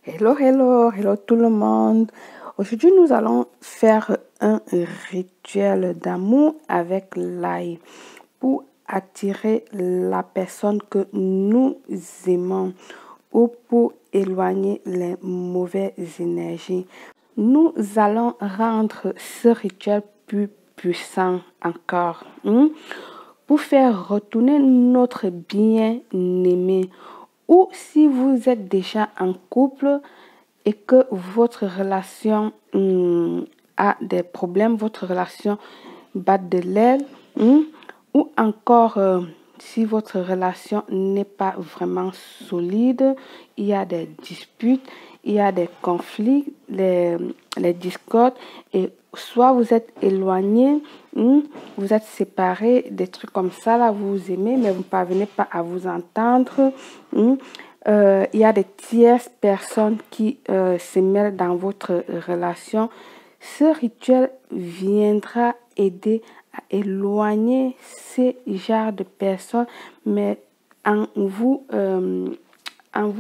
Hello, hello, hello tout le monde. Aujourd'hui, nous allons faire un rituel d'amour avec l'ail pour attirer la personne que nous aimons ou pour éloigner les mauvaises énergies. Nous allons rendre ce rituel plus puissant encore pour faire retourner notre bien-aimé. Ou si vous êtes déjà en couple et que votre relation a des problèmes, votre relation bat de l'aile, ou encore si votre relation n'est pas vraiment solide, il y a des disputes, il y a des conflits, les discordes, et soit vous êtes éloigné, vous êtes séparés, des trucs comme ça, là, vous vous aimez, mais vous ne parvenez pas à vous entendre. Il y a des tierces personnes qui se mêlent dans votre relation. Ce rituel viendra aider à éloigner ces genres de personnes, mais en vous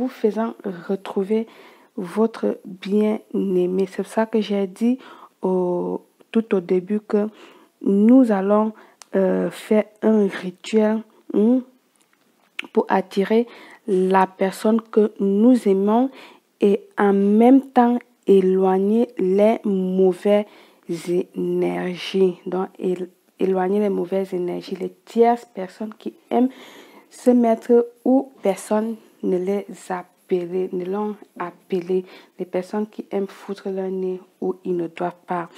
faisant retrouver votre bien-aimé. C'est pour ça que j'ai dit tout au début que nous allons faire un rituel pour attirer la personne que nous aimons et en même temps éloigner les mauvaises énergies. Donc, éloigner les mauvaises énergies, les tierces personnes qui aiment se mettre où personne ne les appelle, ne l'ont appelé, les personnes qui aiment foutre leur nez où ils ne doivent pas.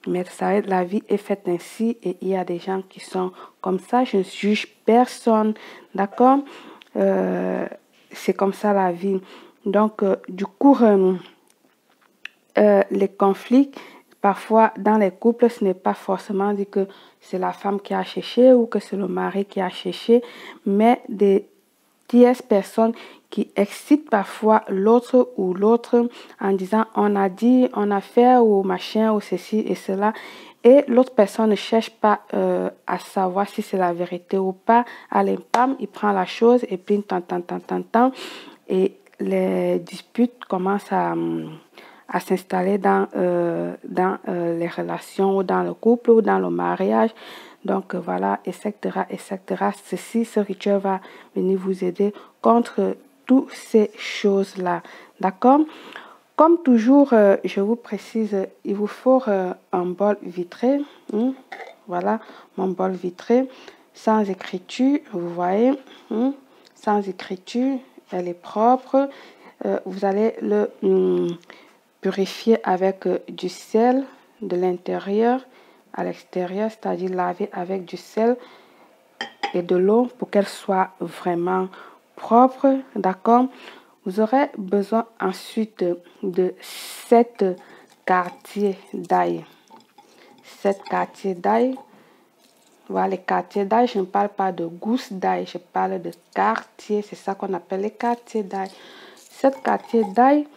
Mais ça, la vie est faite ainsi et il y a des gens qui sont comme ça. Je ne juge personne, d'accord? C'est comme ça la vie. Donc, du coup, les conflits, parfois dans les couples, ce n'est pas forcément dit que c'est la femme qui a cherché ou que c'est le mari qui a cherché, mais des tierces personnes qui excitent parfois l'autre ou l'autre en disant on a dit, on a fait ou machin ou ceci et cela. Et l'autre personne ne cherche pas à savoir si c'est la vérité ou pas. Allez, pam, il prend la chose et puis tant. Et les disputes commencent à s'installer dans les relations ou dans le couple ou dans le mariage. Donc voilà, etc., etc. Ce rituel va venir vous aider contre toutes ces choses-là. D'accord? Comme toujours, je vous précise, il vous faut un bol vitré. Voilà, mon bol vitré, sans écriture, vous voyez, sans écriture, elle est propre. Vous allez le purifier avec du sel de l'intérieur à l'extérieur, c'est-à-dire laver avec du sel et de l'eau pour qu'elle soit vraiment propre, d'accord? Vous aurez besoin ensuite de 7 quartiers d'ail. 7 quartiers d'ail. Voilà, les quartiers d'ail, je ne parle pas de gousses d'ail, je parle de quartiers, c'est ça qu'on appelle les quartiers d'ail. 7 quartiers d'ail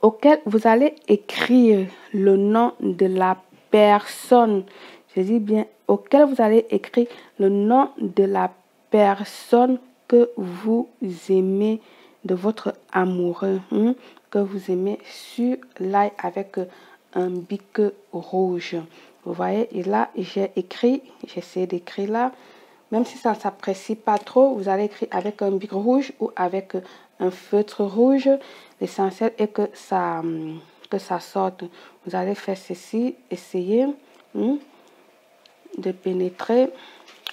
auquel vous allez écrire le nom de la personne. Je dis bien auquel vous allez écrire le nom de la personne que vous aimez, de votre amoureux, que vous aimez sur l'ail avec un bic rouge. Vous voyez, et là, j'ai écrit, j'essaie d'écrire là. Même si ça ne s'apprécie pas trop, vous allez écrire avec un bic rouge ou avec un feutre rouge. L'essentiel est que ça sorte. Vous allez faire ceci, essayer de pénétrer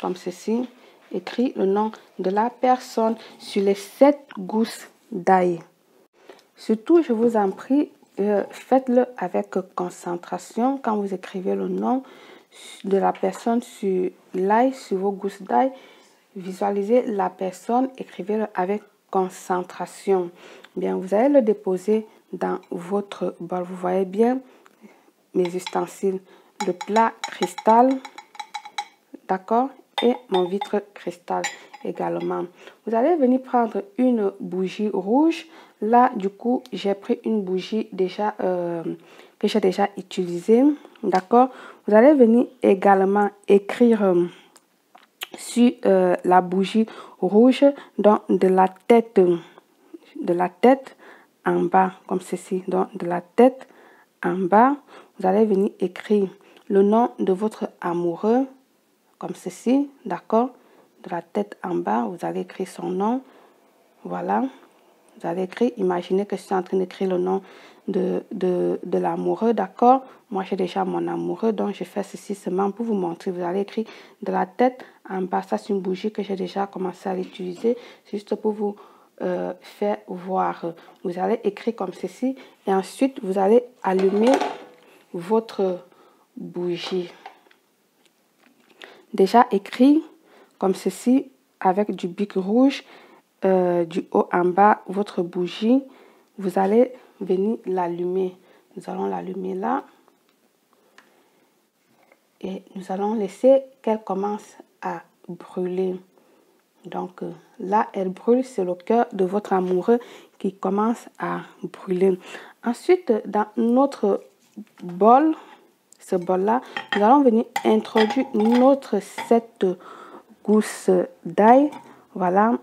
comme ceci. Écrit le nom de la personne sur les 7 gousses d'ail. Surtout, je vous en prie, faites-le avec concentration. Quand vous écrivez le nom de la personne sur l'ail, sur vos gousses d'ail, visualisez la personne, écrivez-le avec concentration. Bien, vous allez le déposer dans votre bol. Vous voyez bien mes ustensiles, le plat cristal, d'accord, et mon vitre cristal également. Vous allez venir prendre une bougie rouge. Là, du coup, j'ai pris une bougie déjà que j'ai déjà utilisée, d'accord. Vous allez venir également écrire sur la bougie rouge, donc de la tête en bas, comme ceci. Donc, de la tête en bas, vous allez venir écrire le nom de votre amoureux, comme ceci, d'accord? De la tête en bas, vous allez écrire son nom. Voilà. Vous allez écrire, imaginez que je suis en train d'écrire le nom de l'amoureux, d'accord? Moi, j'ai déjà mon amoureux, donc je fais ceci seulement pour vous montrer. Vous allez écrire de la tête en bas. Ça, c'est une bougie que j'ai déjà commencé à l'utiliser, juste pour vous faire voir. Vous allez écrire comme ceci et ensuite, vous allez allumer votre bougie. Déjà écrit comme ceci avec du bic rouge. Du haut en bas, votre bougie, vous allez venir l'allumer. Nous allons l'allumer là. Et nous allons laisser qu'elle commence à brûler. Donc là, elle brûle, c'est le cœur de votre amoureux qui commence à brûler. Ensuite, dans notre bol, ce bol-là, nous allons venir introduire notre 7 gousses d'ail. Voilà.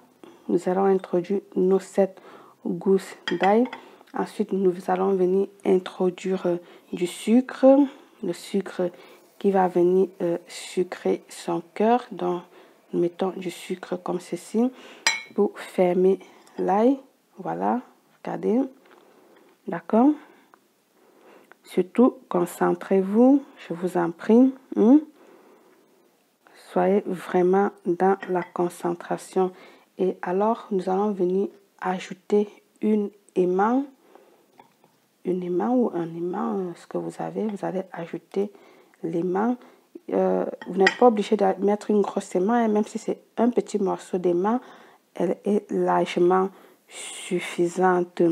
Nous allons introduire nos 7 gousses d'ail. Ensuite, nous allons venir introduire du sucre. Le sucre qui va venir sucrer son cœur. Donc, nous mettons du sucre comme ceci pour fermer l'ail. Voilà, regardez. D'accord? Surtout, concentrez-vous, je vous en prie. Soyez vraiment dans la concentration. Et alors, nous allons venir ajouter une aimant ou un aimant, ce que vous avez. Vous allez ajouter l'aimant. Vous n'êtes pas obligé de mettre une grosse aimant, même si c'est un petit morceau d'aimant, elle est largement suffisante.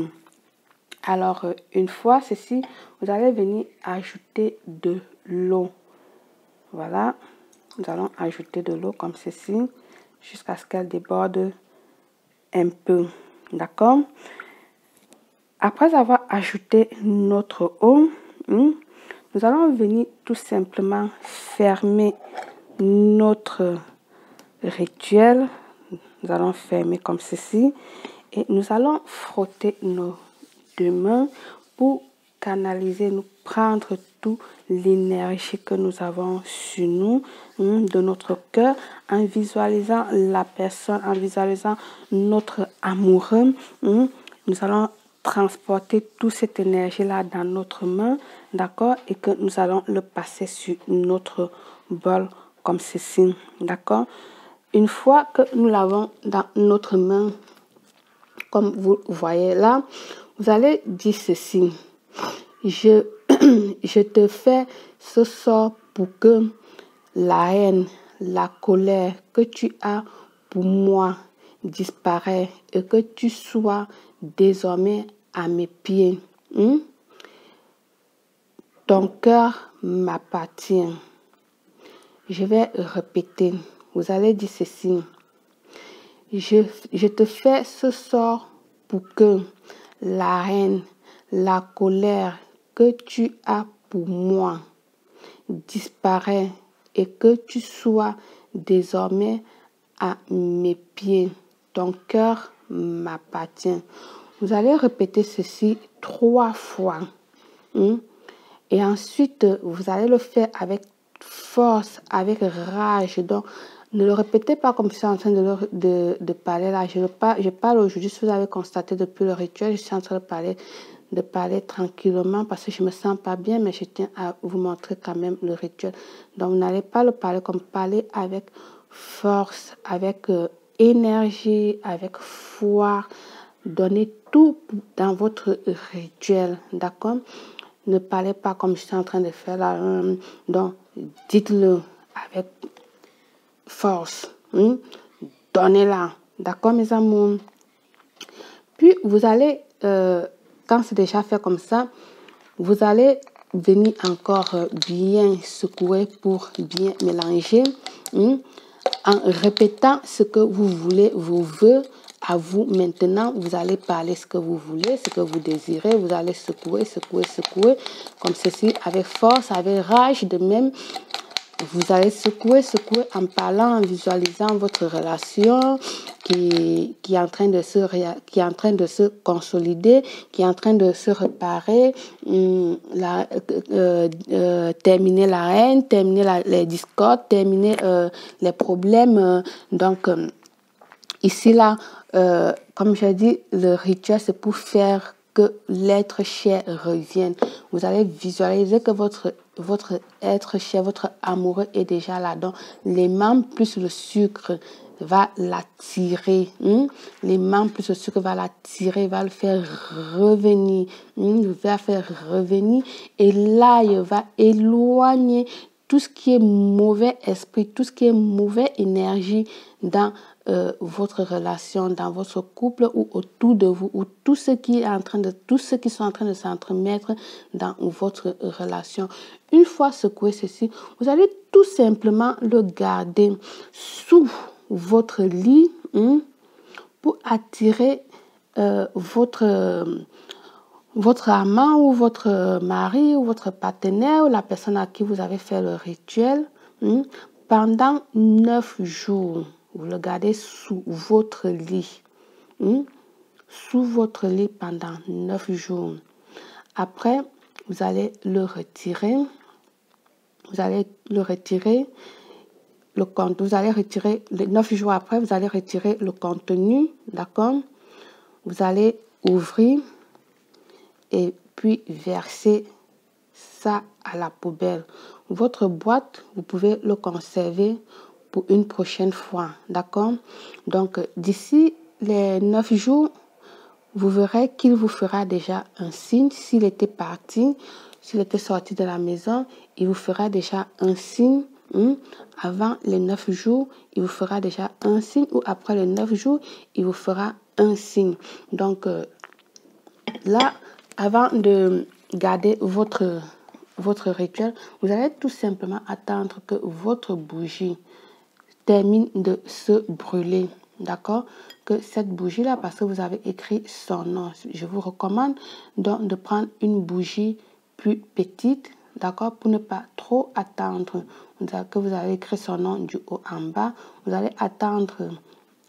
Alors, une fois ceci, vous allez venir ajouter de l'eau. Voilà, nous allons ajouter de l'eau comme ceci, jusqu'à ce qu'elle déborde un peu. D'accord? Après avoir ajouté notre eau, nous allons venir tout simplement fermer notre rituel. Nous allons fermer comme ceci et nous allons frotter nos deux mains pour canaliser, nous prendre toute l'énergie que nous avons sur nous, de notre cœur, en visualisant la personne, en visualisant notre amoureux. Nous allons transporter toute cette énergie-là dans notre main, d'accord, et que nous allons le passer sur notre bol comme ceci, d'accord. Une fois que nous l'avons dans notre main, comme vous voyez là, vous allez dire ceci. Je te fais ce sort pour que la haine, la colère que tu as pour moi disparaisse et que tu sois désormais à mes pieds. Ton cœur m'appartient. Je vais répéter. Vous allez dire ceci. Je te fais ce sort pour que la haine, la colère que tu as pour moi disparaisse et que tu sois désormais à mes pieds. Ton cœur m'appartient. Vous allez répéter ceci 3 fois. Et ensuite, vous allez le faire avec force, avec rage. Donc, ne le répétez pas comme je suis en train de parler là. Je parle aujourd'hui, si vous avez constaté depuis le rituel, je suis en train de parler tranquillement parce que je me sens pas bien, mais je tiens à vous montrer quand même le rituel. Donc, vous n'allez pas le parler comme parler avec force, avec énergie, avec foi. Donnez tout dans votre rituel, d'accord? Ne parlez pas comme je suis en train de faire là. Donc, dites-le avec force. Donnez-la. D'accord, mes amours? Puis, vous allez, quand c'est déjà fait comme ça, vous allez venir encore bien secouer pour bien mélanger. En répétant ce que vous voulez, vos vœux à vous. Maintenant, vous allez parler ce que vous voulez, ce que vous désirez. Vous allez secouer, secouer, secouer, comme ceci, avec force, avec rage de même. vous allez secouer en parlant, en visualisant votre relation qui est en train de se consolider, qui est en train de se réparer, terminer la haine, terminer les discordes, terminer les problèmes. Ici, là, comme j'ai dit, le rituel, c'est pour faire que l'être cher revienne. Vous allez visualiser que votre être cher, votre amoureux est déjà là-dedans. Les membres plus le sucre va l'attirer. Les membres plus le sucre va l'attirer, va le faire revenir. Va faire revenir. Et là, il va éloigner tout ce qui est mauvais esprit, tout ce qui est mauvaise énergie dans votre relation, dans votre couple ou autour de vous, ou tous ceux qui sont en train de s'entremettre dans votre relation. Une fois secoué ceci, vous allez tout simplement le garder sous votre lit pour attirer votre amant ou votre mari ou votre partenaire ou la personne à qui vous avez fait le rituel pendant 9 jours. Vous le gardez sous votre lit. Sous votre lit pendant 9 jours. Après, vous allez le retirer. Vous allez le retirer. Vous allez retirer, les 9 jours après, vous allez retirer le contenu. D'accord? Vous allez ouvrir et puis verser ça à la poubelle. Votre boîte, vous pouvez le conserver pour une prochaine fois. D'accord? Donc, d'ici les 9 jours, vous verrez qu'il vous fera déjà un signe. S'il était parti, s'il était sorti de la maison, il vous fera déjà un signe. Avant les 9 jours, il vous fera déjà un signe. Ou après les 9 jours, il vous fera un signe. Donc, là, avant de garder votre rituel, vous allez tout simplement attendre que votre bougie termine de se brûler. D'accord? Que cette bougie-là, parce que vous avez écrit son nom, je vous recommande donc de prendre une bougie plus petite, d'accord? Pour ne pas trop attendre que vous avez écrit son nom du haut en bas. Vous allez attendre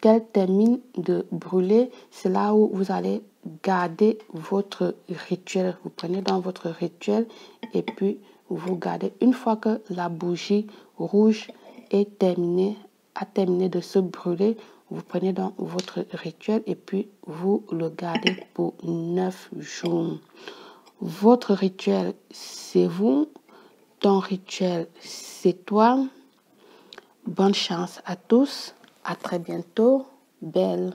qu'elle termine de brûler. C'est là où vous allez garder votre rituel. Vous prenez dans votre rituel et puis vous gardez. Une fois que la bougie rouge est terminée, a terminé de se brûler, vous prenez dans votre rituel et puis vous le gardez pour 9 jours. Votre rituel, c'est vous. Ton rituel, c'est toi. Bonne chance à tous. À très bientôt. Belle.